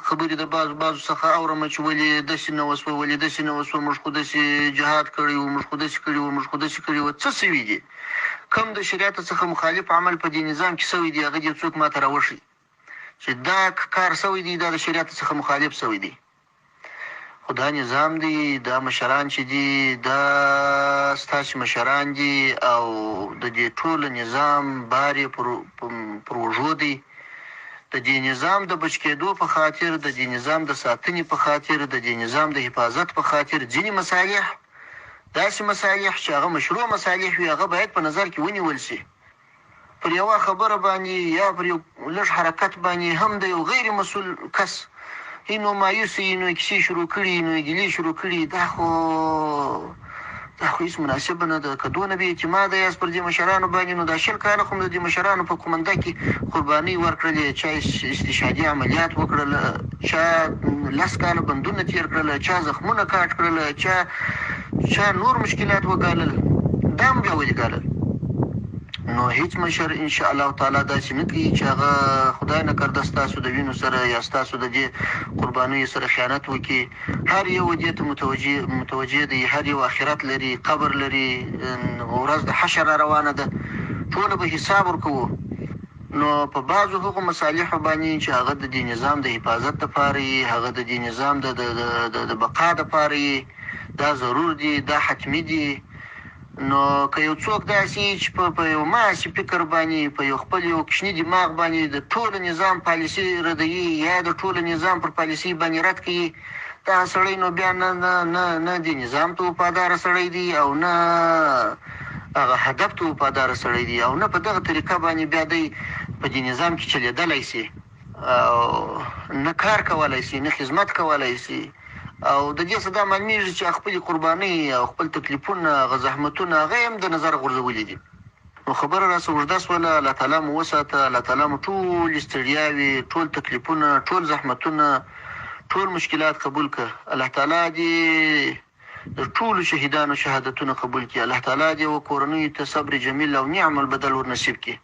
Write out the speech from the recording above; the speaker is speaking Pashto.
خبرې د بعضو څخه اورم چې ولې داسې نه وسوه ولې داسې نه وسوه موږ خو داسې جهاد کړی وو موږ خو داسې کړي وو موږ خو داسې کړي وو. څه سوي دي؟ کوم د شریعت څخه مخالف عمل په دې نظام کې سوی دی هغه دې څوک ماته راوښي چې دا کار سوی دی دا د شریعت څخه مخالف سوی دی. خو دا نظام دی دا مشران چې دي دا ستاسې مشران دي او د دې ټول نظام بار یې پر وږو دی. د دې نظام د بچ کېدو په خاطر د دې نظام د ساتنې په خاطر د دې نظام د حفاظت په خاطر ځینې مصالح داسې مصالح چې هغه مشروع مصالح وي هغه باید په نظر کې ونیول شي. پر یوه خبره باندې یا پر یو لږ حرکت باندې هم د یو غیر مسؤل کس نو مایوس نو کیسې شروع کړي نو ګیلې شروع کړي دا خو هیڅ مناسبه نه ده. که دونه بې اعتماده یاست پر دې مشرانو باندې نو دا 20 کاله خو د دې مشرانو په کومنده کې قربانۍ ورکړلې چا استشهادي عملیات وکړل چا 10 کاله بندونه تېر کړل چا زخمونه کاټ کړل چا نور مشکلات وګالل دا هم بیا ولې ګالل. نو هیڅ مشر ان شاء الله تعالی داسې نه کوي چې هغه خدای نه کرده ستاسو د وینو سره یا ستاسو د دې قربانیو سره خیانت وکړي. هر یو دې ته متوجه دی هر یو آخرت لري قبر لري ورځ د حشر روانه ده ټوله به حساب ورکوو. نو په بعضو هغو مصالحو باندې چې هغه د دې نظام د حفاظت دپاره یي هغه د دې نظام د بقا دپاره یي دا ضرور دي دا حتمي دي. نو که یو څوک داسې چې په یو ماسې فکر باندې په یو خپل یو کوچني دماغ باندې د ټول نظام پالیسي ردوي یا د ټول نظام پر پالیسي باندې رد کوي دا سړی نو بیا نه د نظام ته وفاداره سړی دی او نه هغه هدف ته وفاداره سړی دی او نه په دغه طریقه باندې بیا دی په دې نظام کې چلیدلی شي او نه کار کولی شي نه خدمت کولی شي. او د دې څه دا معلومیږي چې خپل قربانۍ او خپل تکلیفونه هغه زحمتونه هغه هم د نظر غورځولي دي. نو خبره راسه اوږده شوله الله تعالی مو وساته الله تعالی مو ټولې ستړیاوې ټول تکلیفونه ټول زحمتونه ټول مشکلات قبول کړه. الله تعالی دې د ټولو شهیدانو شهادتونه قبول کړي. الله تعالی دې و کورنیو ته صبر جمیل او نعم البدل ور نصیب کړي.